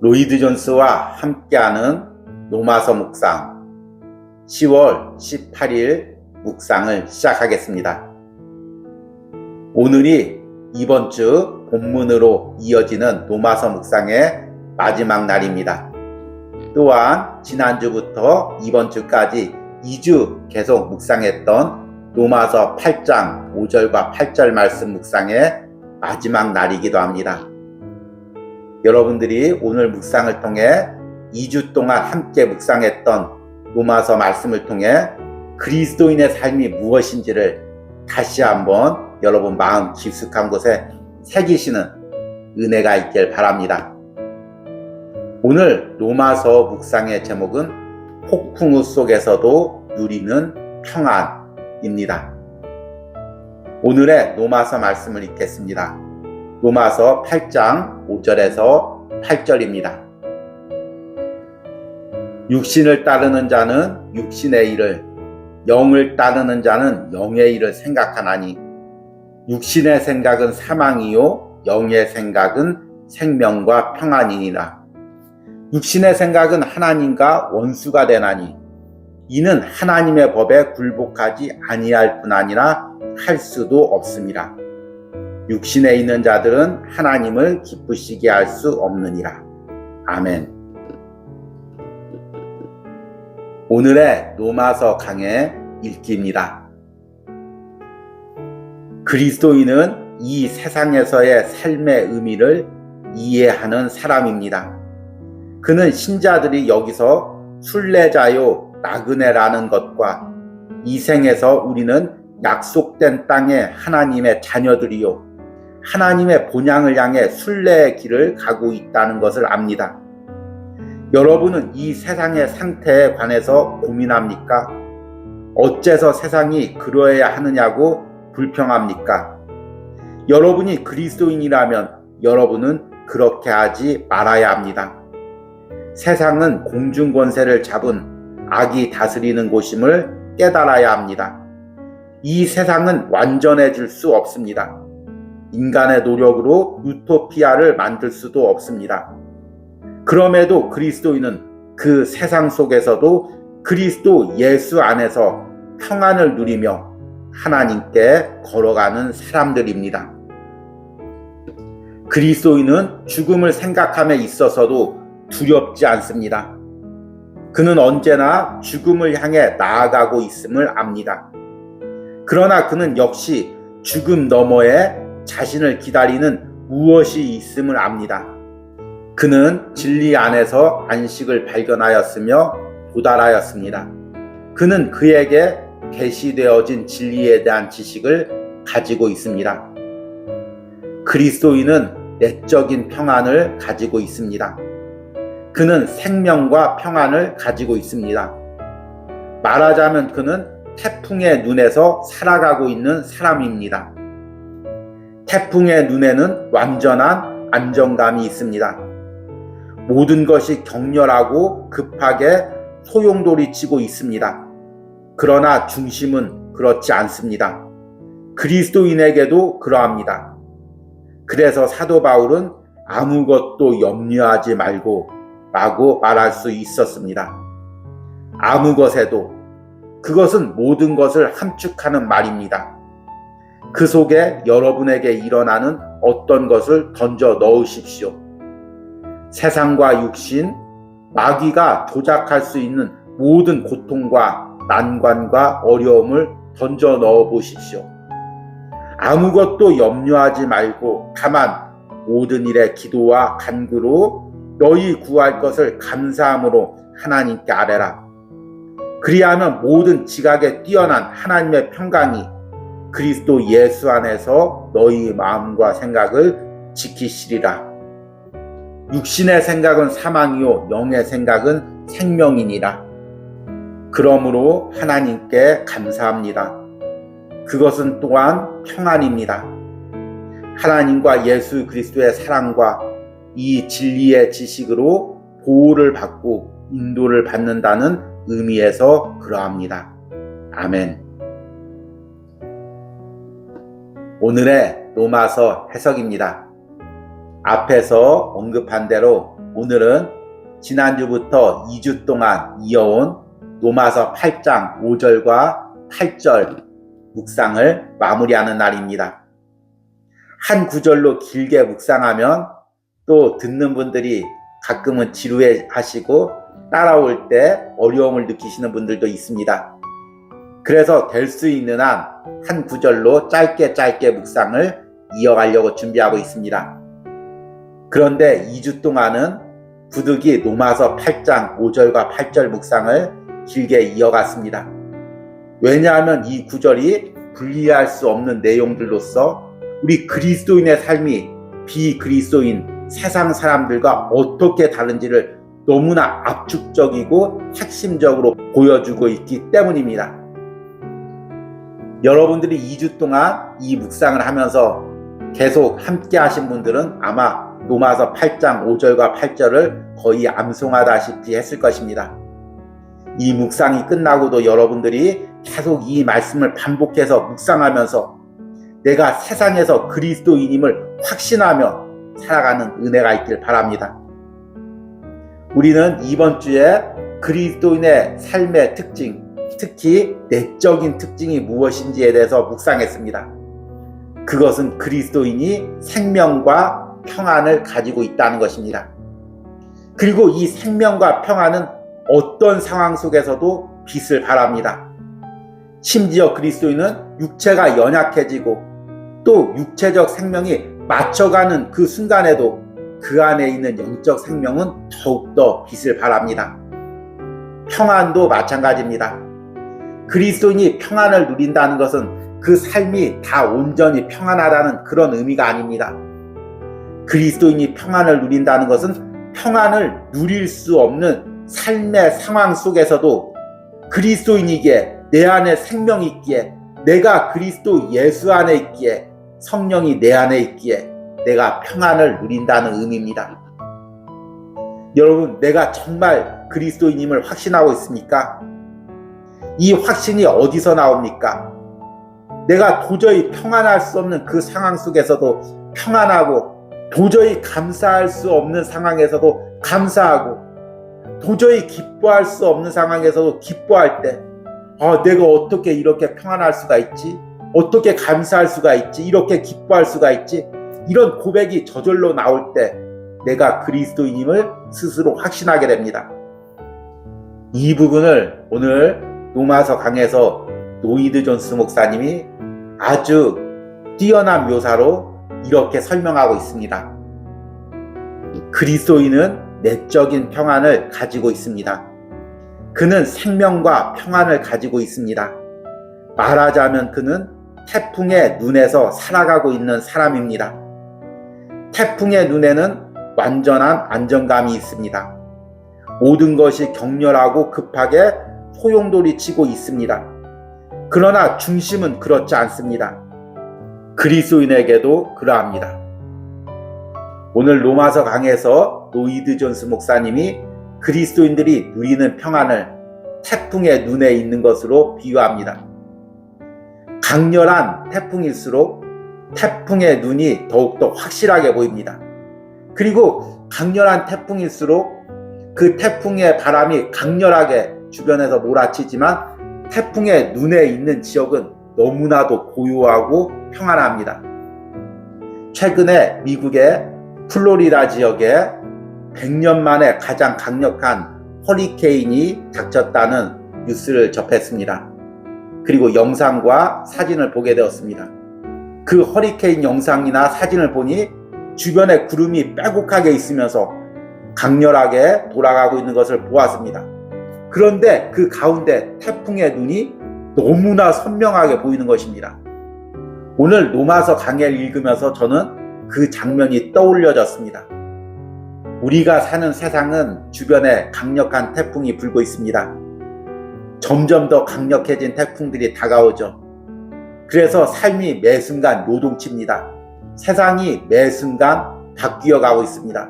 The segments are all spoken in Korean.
로이드 존스와 함께하는 로마서 묵상 10월 18일 묵상을 시작하겠습니다. 오늘이 이번 주 본문으로 이어지는 로마서 묵상의 마지막 날입니다. 또한 지난주부터 이번 주까지 2주 계속 묵상했던 로마서 8장 5절과 8절 말씀 묵상의 마지막 날이기도 합니다. 여러분들이 오늘 묵상을 통해 2주 동안 함께 묵상했던 로마서 말씀을 통해 그리스도인의 삶이 무엇인지를 다시 한번 여러분 마음 깊숙한 곳에 새기시는 은혜가 있길 바랍니다. 오늘 로마서 묵상의 제목은 폭풍우 속에서도 누리는 평안입니다. 오늘의 로마서 말씀을 읽겠습니다. 로마서 8장 5절에서 8절입니다. 육신을 따르는 자는 육신의 일을, 영을 따르는 자는 영의 일을 생각하나니 육신의 생각은 사망이요 영의 생각은 생명과 평안이니라. 육신의 생각은 하나님과 원수가 되나니 이는 하나님의 법에 굴복하지 아니할 뿐 아니라 할 수도 없습니다. 육신에 있는 자들은 하나님을 기쁘시게 할 수 없느니라. 아멘. 오늘의 로마서 강의 읽기입니다. 그리스도인은 이 세상에서의 삶의 의미를 이해하는 사람입니다. 그는 신자들이 여기서 순례자요 나그네라는 것과 이 생에서 우리는 약속된 땅의 하나님의 자녀들이요 하나님의 본향을 향해 순례의 길을 가고 있다는 것을 압니다. 여러분은 이 세상의 상태에 관해서 고민합니까? 어째서 세상이 그러해야 하느냐고 불평합니까? 여러분이 그리스도인이라면 여러분은 그렇게 하지 말아야 합니다. 세상은 공중권세를 잡은 악이 다스리는 곳임을 깨달아야 합니다. 이 세상은 완전해질 수 없습니다. 인간의 노력으로 유토피아를 만들 수도 없습니다. 그럼에도 그리스도인은 그 세상 속에서도 그리스도 예수 안에서 평안을 누리며 하나님께 걸어가는 사람들입니다. 그리스도인은 죽음을 생각함에 있어서도 두렵지 않습니다. 그는 언제나 죽음을 향해 나아가고 있음을 압니다. 그러나 그는 역시 죽음 너머에 자신을 기다리는 무엇이 있음을 압니다. 그는 진리 안에서 안식을 발견하였으며 도달하였습니다. 그는 그에게 계시되어진 진리에 대한 지식을 가지고 있습니다. 그리스도인은 내적인 평안을 가지고 있습니다. 그는 생명과 평안을 가지고 있습니다. 말하자면 그는 태풍의 눈에서 살아가고 있는 사람입니다. 태풍의 눈에는 완전한 안정감이 있습니다. 모든 것이 격렬하고 급하게 소용돌이치고 있습니다. 그러나 중심은 그렇지 않습니다. 그리스도인에게도 그러합니다. 그래서 사도 바울은 아무것도 염려하지 말고 라고 말할 수 있었습니다. 아무 것에도, 그것은 모든 것을 함축하는 말입니다. 그 속에 여러분에게 일어나는 어떤 것을 던져 넣으십시오. 세상과 육신, 마귀가 조작할 수 있는 모든 고통과 난관과 어려움을 던져 넣어 보십시오. 아무것도 염려하지 말고 다만 모든 일에 기도와 간구로 너희 구할 것을 감사함으로 하나님께 아뢰라. 그리하면 모든 지각에 뛰어난 하나님의 평강이 그리스도 예수 안에서 너희 마음과 생각을 지키시리라. 육신의 생각은 사망이요 영의 생각은 생명이니라. 그러므로 하나님께 감사합니다. 그것은 또한 평안입니다. 하나님과 예수 그리스도의 사랑과 이 진리의 지식으로 보호를 받고 인도를 받는다는 의미에서 그러합니다. 아멘. 오늘의 로마서 해석입니다. 앞에서 언급한 대로 오늘은 지난주부터 2주 동안 이어온 로마서 8장 5절과 8절 묵상을 마무리하는 날입니다. 한 구절로 길게 묵상하면 또 듣는 분들이 가끔은 지루해 하시고 따라올 때 어려움을 느끼시는 분들도 있습니다. 그래서 될 수 있는 한 구절로 짧게 묵상을 이어가려고 준비하고 있습니다. 그런데 2주 동안은 부득이 로마서 8장 5절과 8절 묵상을 길게 이어갔습니다. 왜냐하면 이 구절이 분리할 수 없는 내용들로서 우리 그리스도인의 삶이 비그리스도인 세상 사람들과 어떻게 다른지를 너무나 압축적이고 핵심적으로 보여주고 있기 때문입니다. 여러분들이 2주 동안 이 묵상을 하면서 계속 함께 하신 분들은 아마 로마서 8장 5절과 8절을 거의 암송하다시피 했을 것입니다. 이 묵상이 끝나고도 여러분들이 계속 이 말씀을 반복해서 묵상하면서 내가 세상에서 그리스도인임을 확신하며 살아가는 은혜가 있길 바랍니다. 우리는 이번 주에 그리스도인의 삶의 특징, 특히 내적인 특징이 무엇인지에 대해서 묵상했습니다. 그것은 그리스도인이 생명과 평안을 가지고 있다는 것입니다. 그리고 이 생명과 평안은 어떤 상황 속에서도 빛을 발합니다. 심지어 그리스도인은 육체가 연약해지고 또 육체적 생명이 맞춰가는 그 순간에도 그 안에 있는 영적 생명은 더욱더 빛을 발합니다. 평안도 마찬가지입니다. 그리스도인이 평안을 누린다는 것은 그 삶이 다 온전히 평안하다는 그런 의미가 아닙니다. 그리스도인이 평안을 누린다는 것은 평안을 누릴 수 없는 삶의 상황 속에서도 그리스도인이기에 내 안에 생명이 있기에 내가 그리스도 예수 안에 있기에 성령이 내 안에 있기에 내가 평안을 누린다는 의미입니다. 여러분, 내가 정말 그리스도인임을 확신하고 있습니까? 이 확신이 어디서 나옵니까? 내가 도저히 평안할 수 없는 그 상황 속에서도 평안하고 도저히 감사할 수 없는 상황에서도 감사하고 도저히 기뻐할 수 없는 상황에서도 기뻐할 때 내가 어떻게 이렇게 평안할 수가 있지? 어떻게 감사할 수가 있지? 이렇게 기뻐할 수가 있지? 이런 고백이 저절로 나올 때 내가 그리스도인임을 스스로 확신하게 됩니다. 이 부분을 오늘 로마서 강에서 노이드 존스 목사님이 아주 뛰어난 묘사로 이렇게 설명하고 있습니다. 그리스도인은 내적인 평안을 가지고 있습니다. 그는 생명과 평안을 가지고 있습니다. 말하자면 그는 태풍의 눈에서 살아가고 있는 사람입니다. 태풍의 눈에는 완전한 안정감이 있습니다. 모든 것이 격렬하고 급하게 소용돌이치고 있습니다. 그러나 중심은 그렇지 않습니다. 그리스도인에게도 그러합니다. 오늘 로마서 강에서 노이드 존스 목사님이 그리스도인들이 누리는 평안을 태풍의 눈에 있는 것으로 비유합니다. 강렬한 태풍일수록 태풍의 눈이 더욱더 확실하게 보입니다. 그리고 강렬한 태풍일수록 그 태풍의 바람이 강렬하게 주변에서 몰아치지만 태풍의 눈에 있는 지역은 너무나도 고요하고 평안합니다. 최근에 미국의 플로리다 지역에 100년 만에 가장 강력한 허리케인이 닥쳤다는 뉴스를 접했습니다. 그리고 영상과 사진을 보게 되었습니다. 그 허리케인 영상이나 사진을 보니 주변에 구름이 빼곡하게 있으면서 강렬하게 돌아가고 있는 것을 보았습니다. 그런데 그 가운데 태풍의 눈이 너무나 선명하게 보이는 것입니다. 오늘 로마서 강해를 읽으면서 저는 그 장면이 떠올려졌습니다. 우리가 사는 세상은 주변에 강력한 태풍이 불고 있습니다. 점점 더 강력해진 태풍들이 다가오죠. 그래서 삶이 매 순간 요동칩니다. 세상이 매 순간 바뀌어가고 있습니다.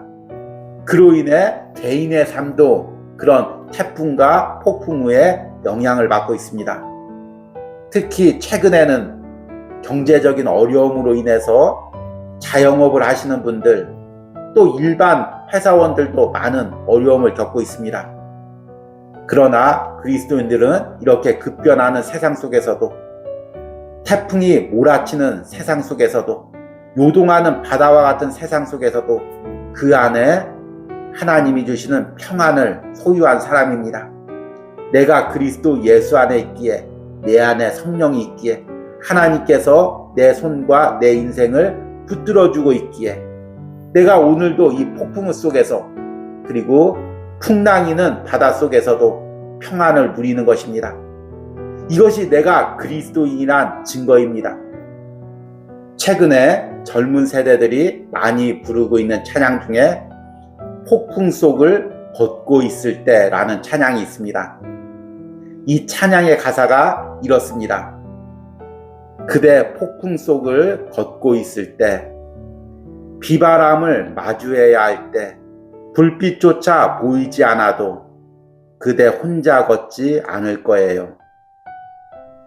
그로 인해 개인의 삶도 그런 태풍과 폭풍 후에 영향을 받고 있습니다. 특히 최근에는 경제적인 어려움으로 인해서 자영업을 하시는 분들, 또 일반 회사원들도 많은 어려움을 겪고 있습니다. 그러나 그리스도인들은 이렇게 급변하는 세상 속에서도, 태풍이 몰아치는 세상 속에서도, 요동하는 바다와 같은 세상 속에서도 그 안에 하나님이 주시는 평안을 소유한 사람입니다. 내가 그리스도 예수 안에 있기에, 내 안에 성령이 있기에, 하나님께서 내 손과 내 인생을 붙들어주고 있기에, 내가 오늘도 이 폭풍 속에서, 그리고 풍랑이는 바다 속에서도 평안을 누리는 것입니다. 이것이 내가 그리스도인이란 증거입니다. 최근에 젊은 세대들이 많이 부르고 있는 찬양 중에 폭풍 속을 걷고 있을 때라는 찬양이 있습니다. 이 찬양의 가사가 이렇습니다. 그대 폭풍 속을 걷고 있을 때, 비바람을 마주해야 할 때, 불빛조차 보이지 않아도 그대 혼자 걷지 않을 거예요.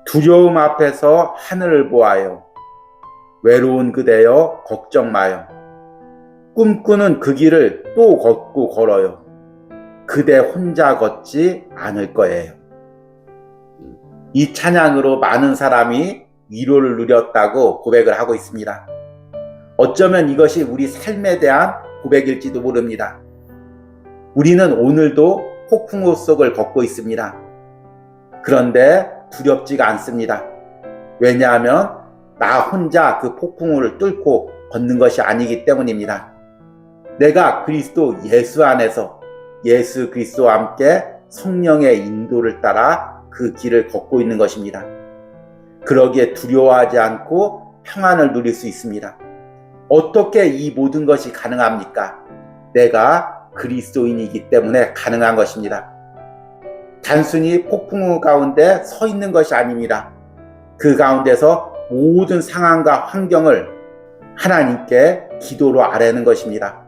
두려움 앞에서 하늘을 보아요. 외로운 그대여 걱정 마요. 꿈꾸는 그 길을 또 걷고 걸어요. 그대 혼자 걷지 않을 거예요. 이 찬양으로 많은 사람이 위로를 누렸다고 고백을 하고 있습니다. 어쩌면 이것이 우리 삶에 대한 고백일지도 모릅니다. 우리는 오늘도 폭풍우 속을 걷고 있습니다. 그런데 두렵지가 않습니다. 왜냐하면 나 혼자 그 폭풍우를 뚫고 걷는 것이 아니기 때문입니다. 내가 그리스도 예수 안에서 예수 그리스도와 함께 성령의 인도를 따라 그 길을 걷고 있는 것입니다. 그러기에 두려워하지 않고 평안을 누릴 수 있습니다. 어떻게 이 모든 것이 가능합니까? 내가 그리스도인이기 때문에 가능한 것입니다. 단순히 폭풍우 가운데 서 있는 것이 아닙니다. 그 가운데서 모든 상황과 환경을 하나님께 기도로 아뢰는 것입니다.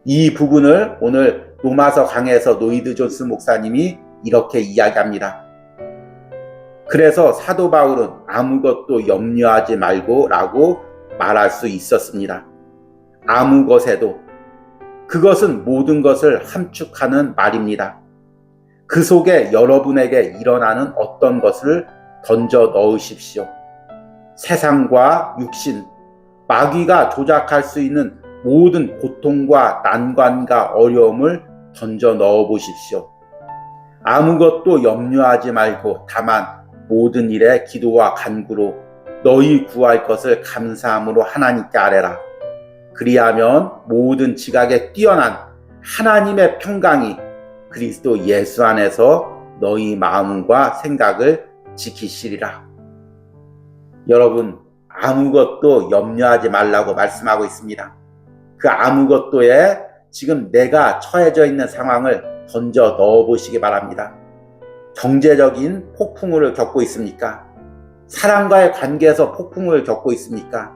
이 부분을 오늘 로마서 강해에서 노이드 존스 목사님이 이렇게 이야기합니다. 그래서 사도 바울은 아무것도 염려하지 말고 라고 말할 수 있었습니다. 아무 것에도. 그것은 모든 것을 함축하는 말입니다. 그 속에 여러분에게 일어나는 어떤 것을 던져 넣으십시오. 세상과 육신, 마귀가 조작할 수 있는 모든 고통과 난관과 어려움을 던져 넣어 보십시오. 아무것도 염려하지 말고 다만 모든 일에 기도와 간구로 너희 구할 것을 감사함으로 하나님께 아뢰라. 그리하면 모든 지각에 뛰어난 하나님의 평강이 그리스도 예수 안에서 너희 마음과 생각을 지키시리라. 여러분, 아무것도 염려하지 말라고 말씀하고 있습니다. 그 아무것도에 지금 내가 처해져 있는 상황을 던져 넣어 보시기 바랍니다. 경제적인 폭풍우를 겪고 있습니까? 사람과의 관계에서 폭풍우를 겪고 있습니까?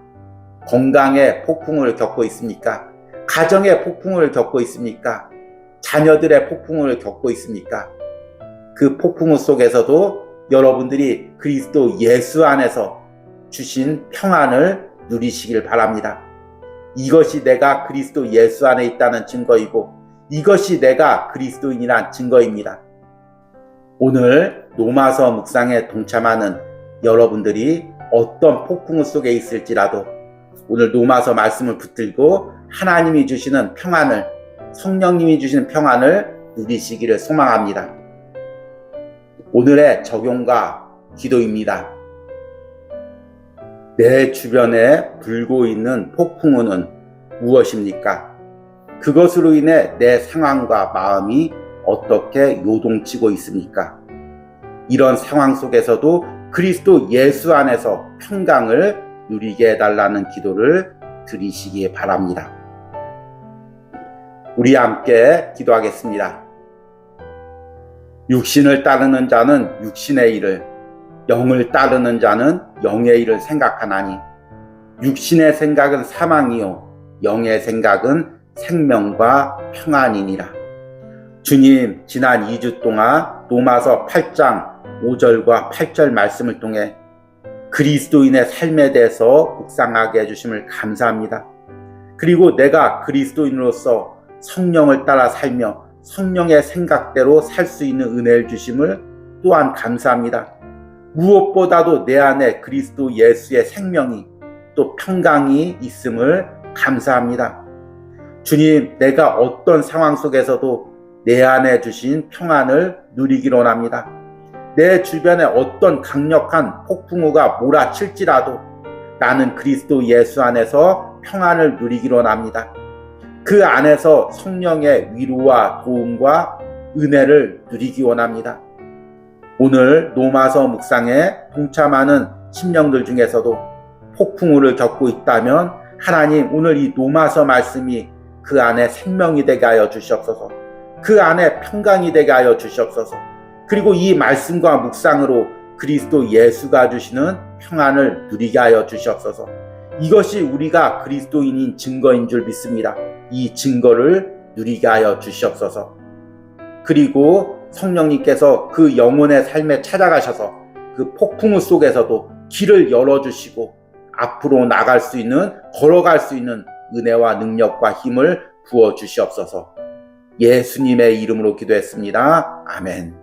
건강의 폭풍우를 겪고 있습니까? 가정의 폭풍우를 겪고 있습니까? 자녀들의 폭풍우를 겪고 있습니까? 그 폭풍우 속에서도 여러분들이 그리스도 예수 안에서 주신 평안을 누리시길 바랍니다. 이것이 내가 그리스도 예수 안에 있다는 증거이고 이것이 내가 그리스도인이란 증거입니다. 오늘 로마서 묵상에 동참하는 여러분들이 어떤 폭풍우 속에 있을지라도 오늘 로마서 말씀을 붙들고 하나님이 주시는 평안을, 성령님이 주시는 평안을 누리시기를 소망합니다. 오늘의 적용과 기도입니다. 내 주변에 불고 있는 폭풍우는 무엇입니까? 그것으로 인해 내 상황과 마음이 어떻게 요동치고 있습니까? 이런 상황 속에서도 그리스도 예수 안에서 평강을 누리게 해달라는 기도를 드리시기 바랍니다. 우리 함께 기도하겠습니다. 육신을 따르는 자는 육신의 일을, 영을 따르는 자는 영의 일을 생각하나니 육신의 생각은 사망이요 영의 생각은 생명과 평안이니라. 주님, 지난 2주 동안 로마서 8장 5절과 8절 말씀을 통해 그리스도인의 삶에 대해서 묵상하게 해주심을 감사합니다. 그리고 내가 그리스도인으로서 성령을 따라 살며 성령의 생각대로 살 수 있는 은혜를 주심을 또한 감사합니다. 무엇보다도 내 안에 그리스도 예수의 생명이 또 평강이 있음을 감사합니다. 주님, 내가 어떤 상황 속에서도 내 안에 주신 평안을 누리기로 합니다. 내 주변에 어떤 강력한 폭풍우가 몰아칠지라도 나는 그리스도 예수 안에서 평안을 누리기로 합니다. 그 안에서 성령의 위로와 도움과 은혜를 누리기 원합니다. 오늘 로마서 묵상에 동참하는 심령들 중에서도 폭풍우를 겪고 있다면 하나님, 오늘 이 로마서 말씀이 그 안에 생명이 되게 하여 주시옵소서. 그 안에 평강이 되게 하여 주시옵소서. 그리고 이 말씀과 묵상으로 그리스도 예수가 주시는 평안을 누리게 하여 주시옵소서. 이것이 우리가 그리스도인인 증거인 줄 믿습니다. 이 증거를 누리게 하여 주시옵소서. 그리고 성령님께서 그 영혼의 삶에 찾아가셔서 그 폭풍우 속에서도 길을 열어주시고 앞으로 나갈 수 있는, 걸어갈 수 있는 은혜와 능력과 힘을 부어주시옵소서. 예수님의 이름으로 기도했습니다. 아멘.